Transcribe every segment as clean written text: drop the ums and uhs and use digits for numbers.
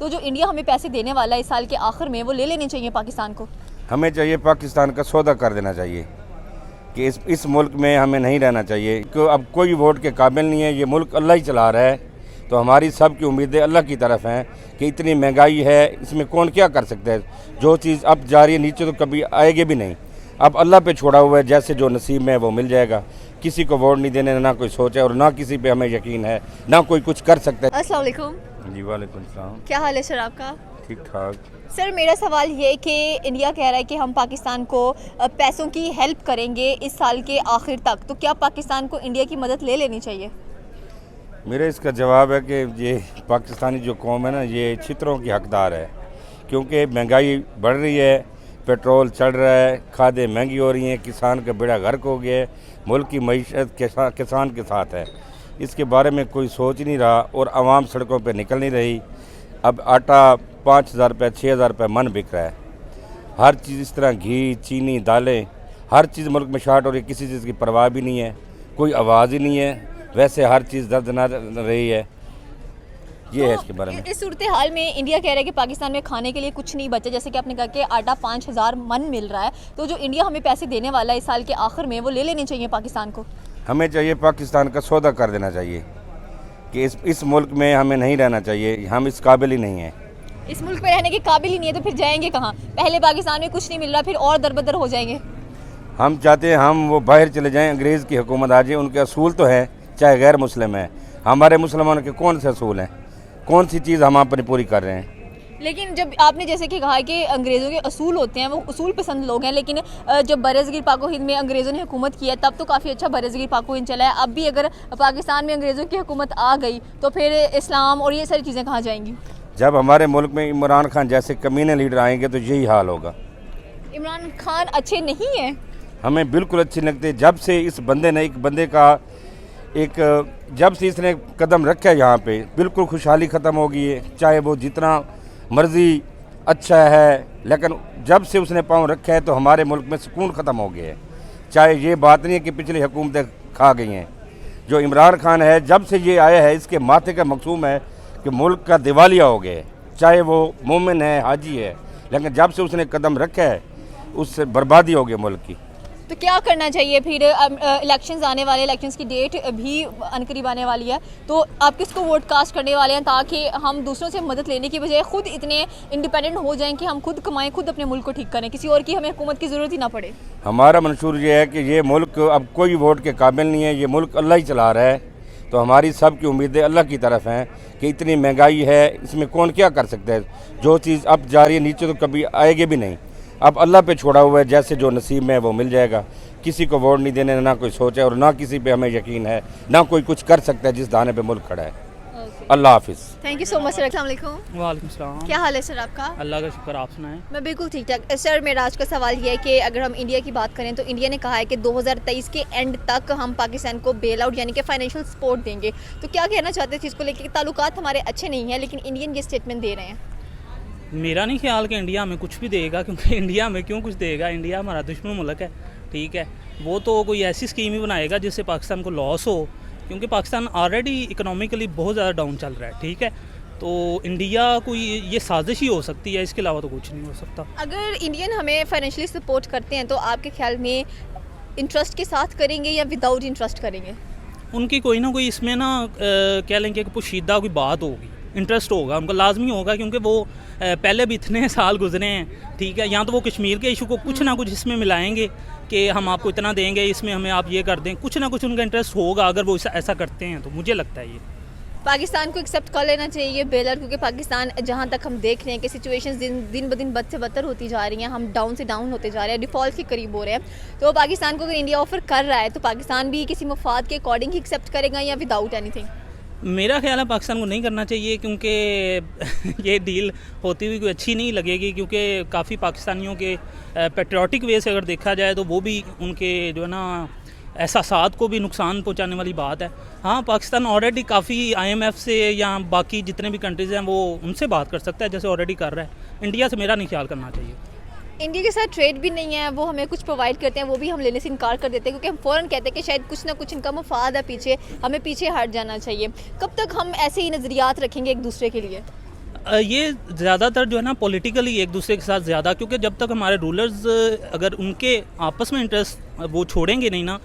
तो जो इंडिया हमें पैसे देने वाला है इस साल के आखिर में, वो ले लेने चाहिए पाकिस्तान को। हमें चाहिए पाकिस्तान का सौदा कर देना चाहिए कि इस मुल्क में हमें नहीं रहना चाहिए, क्योंकि अब कोई वोट के काबिल नहीं है। ये मुल्क अल्लाह ही चला रहा है, तो हमारी सब की उम्मीदें अल्लाह की तरफ हैं कि इतनी महंगाई है, इसमें कौन क्या कर सकता है। जो चीज़ अब जा रही है नीचे तो कभी आएगी भी नहीं। अब अल्लाह पे छोड़ा हुआ है, जैसे जो नसीब में है वो मिल जाएगा। किसी को वोट नहीं देने ना कोई सोच है और ना किसी पे हमें यकीन है, ना कोई कुछ कर सकता है। अस्सलाम वालेकुम। जी वालेकुम सलाम। क्या हाल है सर आपका? ठीक ठाक। सर मेरा सवाल ये है कि इंडिया कह रहा है कि हम पाकिस्तान को पैसों की हेल्प करेंगे इस साल के आखिर तक, तो क्या पाकिस्तान को इंडिया की मदद ले लेनी चाहिए? मेरा इसका जवाब है कि ये पाकिस्तानी जो कौम है ना, ये छितरों की हकदार है, क्योंकि महंगाई बढ़ रही है, पेट्रोल चढ़ रहा है, खादें महंगी हो रही हैं, किसान का बेड़ा गर्क हो गया है, मुल्क की मईशत किसान के साथ है। इसके बारे में कोई सोच नहीं रहा और आवाम सड़कों पर निकल नहीं रही। अब आटा 5,000 रुपये 6,000 रुपये मन बिक रहा है। हर चीज़ इस तरह, घी, चीनी, दालें, हर चीज़ मुल्क में शार्ट हो रही है। किसी चीज़ की परवाह भी नहीं है, कोई आवाज़ ही नहीं है। वैसे हर चीज़ दर्दनाक रही है। ये है इसके बारे में। इस सूरत हाल में इंडिया कह रहा है कि पाकिस्तान में खाने के लिए कुछ नहीं बचा, जैसे कि आपने कहा कि आटा 5,000 मन मिल रहा है, तो जो इंडिया हमें पैसे देने वाला है इस साल के आखिर में, वो ले लेने चाहिए पाकिस्तान को। हमें चाहिए पाकिस्तान का सौदा कर देना चाहिए कि इस मुल्क में हमें नहीं रहना चाहिए। हम इस काबिल ही नहीं हैं। इस मुल्क में रहने के काबिल ही नहीं है तो फिर जाएंगे कहाँ? पहले पाकिस्तान में कुछ नहीं मिल रहा, फिर और दरबदर हो जाएंगे। हम चाहते हैं हम वो बाहर चले जाएं, अंग्रेज़ की हुकूमत आ जाए। उनके असूल तो है, चाहे गैर मुस्लिम है। हमारे मुसलमानों के कौन से असूल हैं? कौन सी चीज़ हम अपनी पूरी कर रहे हैं? लेकिन जब आपने जैसे कि कहा कि अंग्रेज़ों के असूल होते हैं, वो असूल पसंद लोग हैं, लेकिन जब बरसगीर पाको हिंद में अंग्रेज़ों ने हुकूमत की है तब तो काफ़ी अच्छा बरसगीर पाको हिंद चला है। अब भी अगर पाकिस्तान में अंग्रेज़ों की हुकूमत आ गई तो फिर इस्लाम और ये सारी चीज़ें कहाँ जाएंगी? जब हमारे मुल्क में इमरान खान जैसे कमीने लीडर आएंगे तो यही हाल होगा। इमरान खान अच्छे नहीं हैं? हमें बिल्कुल अच्छे लगते। जब से इस बंदे ने जब से इसने कदम रखा है यहाँ पे, बिल्कुल खुशहाली ख़त्म हो गई है। चाहे वो जितना मर्ज़ी अच्छा है, लेकिन जब से उसने पाँव रखा है तो हमारे मुल्क में सुकून ख़त्म हो गया है। चाहे ये बात नहीं है कि पिछली हुकूमतें खा गई हैं। जो इमरान खान है, जब से ये आया है, इसके माथे का मकसूम है कि मुल्क का दिवालिया हो गया है। चाहे वो मोमिन है, हाजी है, लेकिन जब से उसने कदम रखा है उससे बर्बादी हो गई मुल्क की। तो क्या करना चाहिए फिर? इलेक्शंस आने वाले, इलेक्शंस की डेट भी अनकरीब आने वाली है, तो आप किसको वोट कास्ट करने वाले हैं ताकि हम दूसरों से मदद लेने की बजाय खुद इतने इंडिपेंडेंट हो जाएं कि हम खुद कमाएं, खुद अपने मुल्क को ठीक करें, किसी और की हमें हुकूमत की ज़रूरत ही ना पड़े? हमारा मंशूर ये है कि ये मुल्क अब कोई वोट के काबिल नहीं है। ये मुल्क अल्लाह ही चला रहा है, तो हमारी सब की उम्मीदें अल्लाह की तरफ हैं कि इतनी महंगाई है, इसमें कौन क्या कर सकता है। जो चीज़ अब जा रही है नीचे तो कभी आएगी भी नहीं। अब अल्लाह पे छोड़ा हुआ है, जैसे जो नसीब में है वो मिल जाएगा। किसी को वोट नहीं देने ना कोई सोच है और ना किसी पे हमें यकीन है, ना कोई कुछ कर सकता है जिस दाने पे मुल्क खड़ा है। अल्लाह हाफिज़। Thank you so much sir. अस्सलाम वालेकुम। वालेकुम सलाम। क्या हाल है सर आपका? अल्लाह का शुक्र, आप सुनाएं। मैं बिल्कुल ठीक ठाक। सर मेरा आज का सवाल ये है कि अगर हम इंडिया की बात करें तो इंडिया ने कहा है कि 2023 के एंड तक हम पाकिस्तान को बेल आउट यानी कि फाइनेंशियल सपोर्ट देंगे, तो क्या कहना चाहते हैं चीज़ को लेकर? ताल्लुकात हमारे अच्छे नहीं हैं, लेकिन इंडियन ये स्टेटमेंट दे रहे हैं। मेरा नहीं ख्याल कि इंडिया हमें कुछ भी देगा, क्योंकि इंडिया में क्यों कुछ देगा? इंडिया हमारा दुश्मन मुल्क है, ठीक है। वो तो कोई ऐसी स्कीम ही बनाएगा जिससे पाकिस्तान को लॉस हो, क्योंकि पाकिस्तान ऑलरेडी इकोनॉमिकली बहुत ज़्यादा डाउन चल रहा है, ठीक है। तो इंडिया कोई ये साजिश ही हो सकती है, इसके अलावा तो कुछ नहीं हो सकता। अगर इंडियन हमें फाइनेंशियली सपोर्ट करते हैं तो आपके ख्याल में इंटरेस्ट के साथ करेंगे या विदाउट इंटरेस्ट करेंगे? उनकी कोई ना कोई इसमें ना कह लेंगे कि पोशीदा कोई बात होगी, इंटरेस्ट होगा उनका, लाजमी होगा, क्योंकि वो पहले भी इतने साल गुजरे हैं, ठीक है। या तो वो कश्मीर के इशू को कुछ ना कुछ इसमें मिलाएंगे कि हम आपको इतना देंगे, इसमें हमें आप ये कर दें, कुछ ना कुछ उनका इंटरेस्ट होगा अगर वो ऐसा करते हैं, तो मुझे लगता है ये पाकिस्तान को एक्सेप्ट कर लेना चाहिए बेल आउट, क्योंकि पाकिस्तान जहाँ तक हम देख रहे हैं कि सिचुएशंस दिन ब दिन बद से बदतर होती जा रही हैं, हम डाउन से डाउन होते जा रहे हैं, डिफ़ॉल्ट के करीब हो रहे हैं। तो पाकिस्तान को अगर इंडिया ऑफर कर रहा है तो पाकिस्तान भी किसी मफाद के अकॉर्डिंग ही एक्सेप्ट करेगा या विदाउट एनीथिंग? मेरा ख्याल है पाकिस्तान को नहीं करना चाहिए, क्योंकि ये डील होती हुई कोई अच्छी नहीं लगेगी, क्योंकि काफ़ी पाकिस्तानियों के पेट्रियाटिक वे से अगर देखा जाए तो वो भी उनके जो है ना एहसासात को भी नुकसान पहुंचाने वाली बात है। हाँ, पाकिस्तान ऑलरेडी काफ़ी IMF से या बाकी जितने भी कंट्रीज़ हैं वो उनसे बात कर सकता है, जैसे ऑलरेडी कर रहा है। इंडिया से मेरा नहीं ख्याल करना चाहिए। इंडिया के साथ ट्रेड भी नहीं है, वो हमें कुछ प्रोवाइड करते हैं, वो भी हम लेने से इनकार कर देते हैं, क्योंकि हम फ़ौरन कहते हैं कि शायद कुछ ना कुछ इनका मफाद है पीछे, हमें पीछे हट जाना चाहिए। कब तक हम ऐसे ही नज़रियात रखेंगे एक दूसरे के लिए? ये ज़्यादातर जो है ना पॉलिटिकली एक दूसरे के साथ ज़्यादा, क्योंकि जब तक हमारे रूलर्स अगर उनके आपस में इंटरेस्ट वो छोड़ेंगे नहीं ना,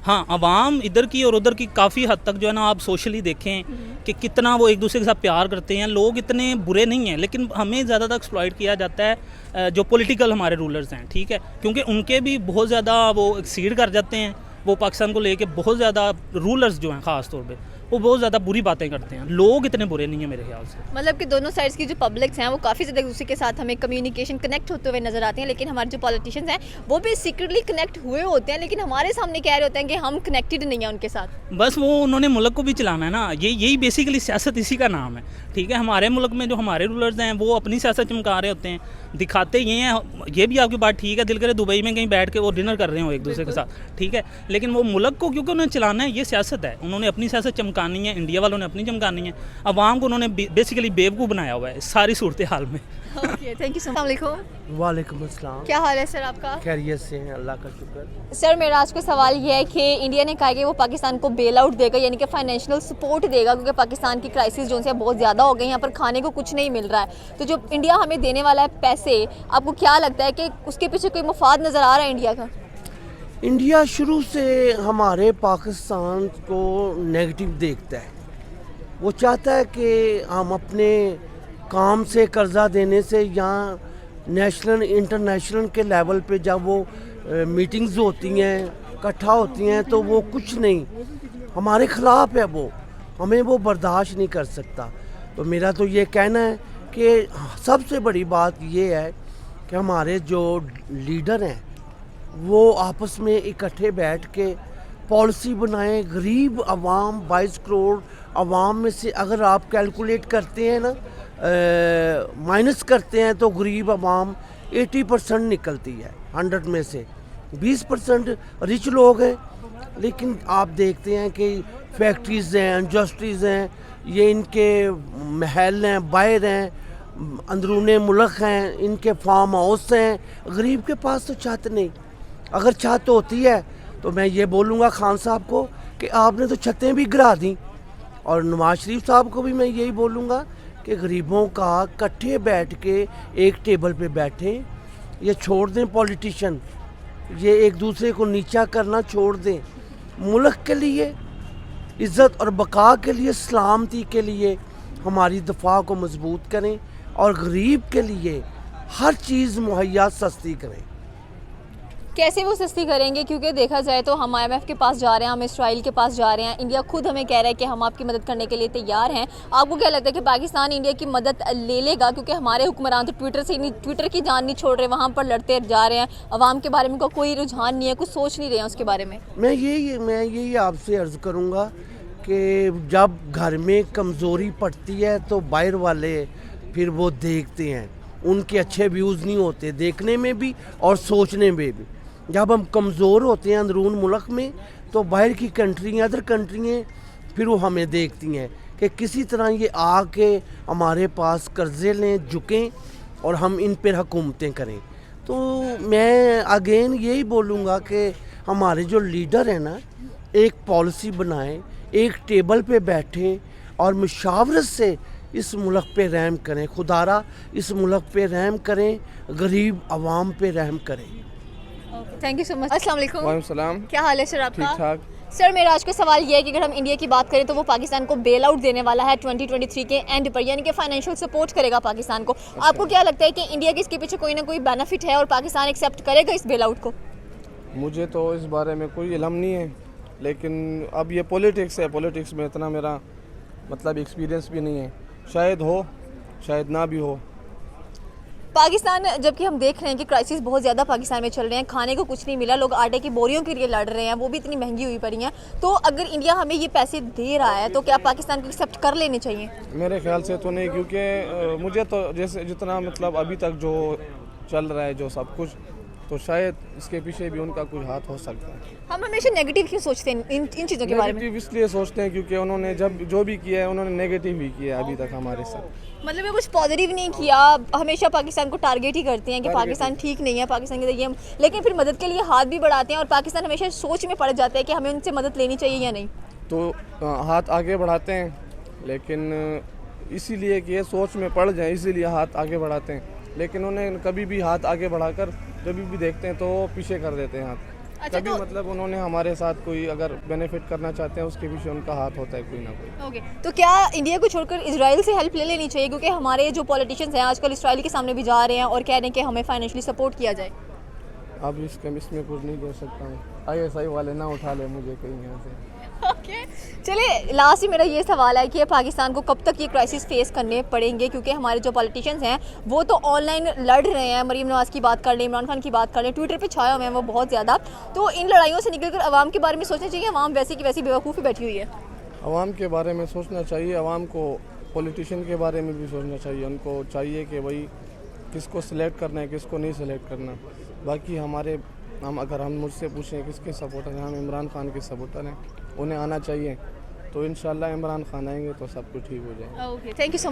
हाँ अवाम इधर की और उधर की काफ़ी हद तक जो है ना आप सोशली देखें कि कितना वो एक दूसरे के साथ प्यार करते हैं, लोग इतने बुरे नहीं हैं, लेकिन हमें ज़्यादातर एक्सप्लॉइट किया जाता है जो पॉलिटिकल हमारे रूलर्स हैं, ठीक है, क्योंकि उनके भी बहुत ज़्यादा वो एक्सीड कर जाते हैं, वो पाकिस्तान को लेके बहुत ज़्यादा रूलर्स जो हैं ख़ास तौर पे वो बहुत ज़्यादा बुरी बातें करते हैं, लोग इतने बुरे नहीं हैं मेरे ख्याल से। मतलब कि दोनों साइड्स की जो पब्लिक्स हैं वो काफ़ी ज़्यादा एक दूसरे के साथ हमें कम्युनिकेशन कनेक्ट होते हुए नजर आते हैं, लेकिन हमारे जो पॉलिटिशियंस हैं वो भी सीक्रेटली कनेक्ट हुए होते हैं, लेकिन हमारे सामने कह रहे होते हैं कि हम कनेक्टेड नहीं हैं उनके साथ। बस वो उन्होंने मुल्क को भी चलाना है ना, यही बेसिकली सियासत इसी का नाम है, ठीक है। हमारे मुल्क में जो हमारे रूलर्स हैं वो अपनी सियासत चमका रहे होते हैं, दिखाते ये हैं, ये भी आपकी बात ठीक है, दिल करे दुबई में कहीं बैठ के वो डिनर कर रहे हो एक दूसरे के साथ, ठीक है, लेकिन वो मुल्क को क्योंकि उन्हें चलाना है, ये सियासत है, उन्होंने अपनी सियासत चमकानी है, इंडिया वालों ने अपनी चमकानी है, अवाम को उन्होंने बेसिकली बेवकूफ़ बनाया हुआ है सारी सूरत हाल में। Okay, thank you so much. वालेकुम अस्सलाम। क्या हाल है सर आपका? खैरियत से हैं, अल्लाह का शुक्र। सर मेरा आज का सवाल ये है कि इंडिया ने कहा है कि वो पाकिस्तान को बेल आउट देगा, यानी कि फाइनेंशियल सपोर्ट देगा, क्योंकि पाकिस्तान की क्राइसिस जो है बहुत ज़्यादा हो गई, यहाँ पर खाने को कुछ नहीं मिल रहा है। तो जो इंडिया हमें देने वाला है पैसे, आपको क्या लगता है कि उसके पीछे कोई मफाद नज़र आ रहा है इंडिया का? इंडिया शुरू से हमारे पाकिस्तान को नेगेटिव देखता है। वो चाहता है कि हम अपने काम से कर्जा देने से या नेशनल इंटरनेशनल के लेवल पे जब वो मीटिंग्स होती हैं, इकट्ठा होती हैं, तो वो कुछ नहीं, हमारे ख़िलाफ़ है, वो हमें वो बर्दाश्त नहीं कर सकता। तो मेरा तो ये कहना है कि सबसे बड़ी बात ये है कि हमारे जो लीडर हैं वो आपस में इकट्ठे बैठ के पॉलिसी बनाएं। गरीब आवाम 22 करोड़ आवाम में से अगर आप कैलकुलेट करते हैं ना, माइनस करते हैं, तो गरीब आवाम 80% निकलती है 100 में से। 20% रिच लोग हैं, लेकिन आप देखते हैं कि फैक्ट्रीज़ हैं, इंडस्ट्रीज़ हैं, ये इनके महल हैं, बाहर हैं, अंदरूने मुल्क हैं, इनके फार्म हाउस हैं। गरीब के पास तो छत नहीं। अगर छत होती है तो मैं ये बोलूँगा खान साहब को कि आपने तो छतें भी गिरा दी, और नवाज शरीफ साहब को भी मैं यही बोलूँगा कि गरीबों का इकट्ठे बैठ के एक टेबल पे बैठें। ये छोड़ दें पॉलिटिशियन, ये एक दूसरे को नीचा करना छोड़ दें। मुल्क के लिए, इज़्ज़त और बका के लिए, सलामती के लिए हमारी दफा को मजबूत करें, और गरीब के लिए हर चीज़ मुहैया सस्ती करें। कैसे वो सस्ती करेंगे? क्योंकि देखा जाए तो हम IMF के पास जा रहे हैं, हम इसराइल के पास जा रहे हैं, इंडिया खुद हमें कह रहा है कि हम आपकी मदद करने के लिए तैयार हैं। आपको क्या लगता है कि पाकिस्तान इंडिया की मदद ले लेगा? क्योंकि हमारे हुक्मरान तो ट्विटर की जान नहीं छोड़ रहे, वहाँ पर लड़ते जा रहे हैं, अवाम के बारे में कोई रुझान नहीं है, कुछ सोच नहीं रहे हैं उसके बारे में। मैं यही आपसे अर्ज़ करूँगा कि जब घर में कमज़ोरी पड़ती है तो बाहर वाले फिर वो देखते हैं, उनके अच्छे व्यूज़ नहीं होते देखने में भी और सोचने में भी। जब हम कमज़ोर होते हैं अंदरून मुल्क में, तो बाहर की कंट्रियाँ, अदर कंट्रियाँ फिर वो हमें देखती हैं कि किसी तरह ये आके हमारे पास कर्ज़े लें, झुकें और हम इन पर हुकूमतें करें। तो मैं अगेन यही बोलूँगा कि हमारे जो लीडर हैं ना, एक पॉलिसी बनाएं, एक टेबल पे बैठें और मुशावरत से इस मुल्क पे रहम करें। खुदारा इस मुल्क पे रहम करें, गरीब आवाम पे रहम करें। Thank you so much. अस्सलाम वालेकुम। वालेकुम सलाम। क्या हाल है सर आपका? ठीक ठाक। सर मेरा आज का सवाल ये है कि अगर हम इंडिया की बात करें तो वो पाकिस्तान को बेल आउट देने वाला है 2023 के एंड पर, यानी कि फाइनेंशियल सपोर्ट करेगा पाकिस्तान को। आपको क्या लगता है कि इंडिया के इसके पीछे कोई ना कोई बेनिफिट है और पाकिस्तान एक्सेप्ट करेगा इस बेल आउट को? मुझे तो इस बारे में कोई इल्म नहीं है, लेकिन अब ये पॉलिटिक्स है, पॉलिटिक्स में इतना मेरा मतलब एक्सपीरियंस भी नहीं है, शायद हो शायद ना भी हो। पाकिस्तान, जबकि हम देख रहे हैं कि क्राइसिस बहुत ज़्यादा पाकिस्तान में चल रहे हैं, खाने को कुछ नहीं मिला, लोग आटे की बोरियों के लिए लड़ रहे हैं, वो भी इतनी महंगी हुई पड़ी हैं। तो अगर इंडिया हमें ये पैसे दे रहा है तो क्या पाकिस्तान को एक्सेप्ट कर लेने चाहिए? मेरे ख्याल से तो नहीं, क्योंकि मुझे तो जैसे जितना मतलब अभी तक जो चल रहा है जो सब कुछ, तो शायद इसके पीछे भी उनका कुछ हाथ हो सकता है। हम हमेशा नेगेटिव क्यों सोचते हैं इन चीज़ों के बारे में? नेगेटिव इसलिए सोचते हैं क्योंकि उन्होंने जब जो भी किया है उन्होंने नेगेटिव ही किया है अभी तक हमारे साथ। मतलब ये कुछ पॉजिटिव नहीं किया, हमेशा पाकिस्तान को टारगेट ही करते हैं कि पाकिस्तान ठीक नहीं है, पाकिस्तान के लिए हम, लेकिन फिर मदद के लिए हाथ भी बढ़ाते हैं और पाकिस्तान हमेशा सोच में पड़ जाता है कि हमें उनसे मदद लेनी चाहिए या नहीं। तो हाथ आगे बढ़ाते हैं, लेकिन इसीलिए कि ये सोच में पड़ जाए, इसीलिए हाथ आगे बढ़ाते हैं। लेकिन उन्हें कभी भी हाथ आगे बढ़ाकर जब भी देखते हैं तो वो पीछे कर देते हैं हाथ। अच्छा, कभी तो मतलब उन्होंने हमारे साथ कोई अगर बेनिफिट करना चाहते हैं उसके पीछे उनका हाथ होता है कोई ना कोई। ओके, तो क्या इंडिया को छोड़कर इजराइल से हेल्प ले लेनी चाहिए, क्योंकि हमारे जो पॉलिटिशियंस हैं आजकल इजराइल के सामने भी जा रहे हैं और कह रहे हैं कि हमें फाइनेंशियली सपोर्ट किया जाए। अब इसमें कुछ नहीं दे सकता हूँ, ISI वाले ना उठा ले मुझे कहीं यहाँ से। ओके, चलिए लास्ट ही मेरा ये सवाल है कि पाकिस्तान को कब तक ये क्राइसिस फेस करने पड़ेंगे, क्योंकि हमारे जो पॉलिटिशियंस हैं वो तो ऑनलाइन लड़ रहे हैं, मरीम नवाज़ की बात कर लें, इमरान खान की बात कर लें, ट्विटर पे छाया हुए हैं वो बहुत ज़्यादा। तो इन लड़ाइयों से निकलकर आवाम के बारे में सोचना चाहिए, आवाम वैसे की वैसी बेवकूफ़ी बैठी हुई है। आवाम के बारे में सोचना चाहिए, आवाम को पॉलिटिशियन के बारे में भी सोचना चाहिए। उनको चाहिए कि भाई किसको सिलेक्ट करना है, किसको नहीं सिलेक्ट करना। बाकी अगर हम मुझसे पूछें किसके सपोर्टर हैं, हम इमरान खान के सपोर्टर हैं। उन्हें आना चाहिए, तो इंशाल्लाह इमरान खान आएंगे तो सब कुछ ठीक हो जाएगा। Okay, thank you so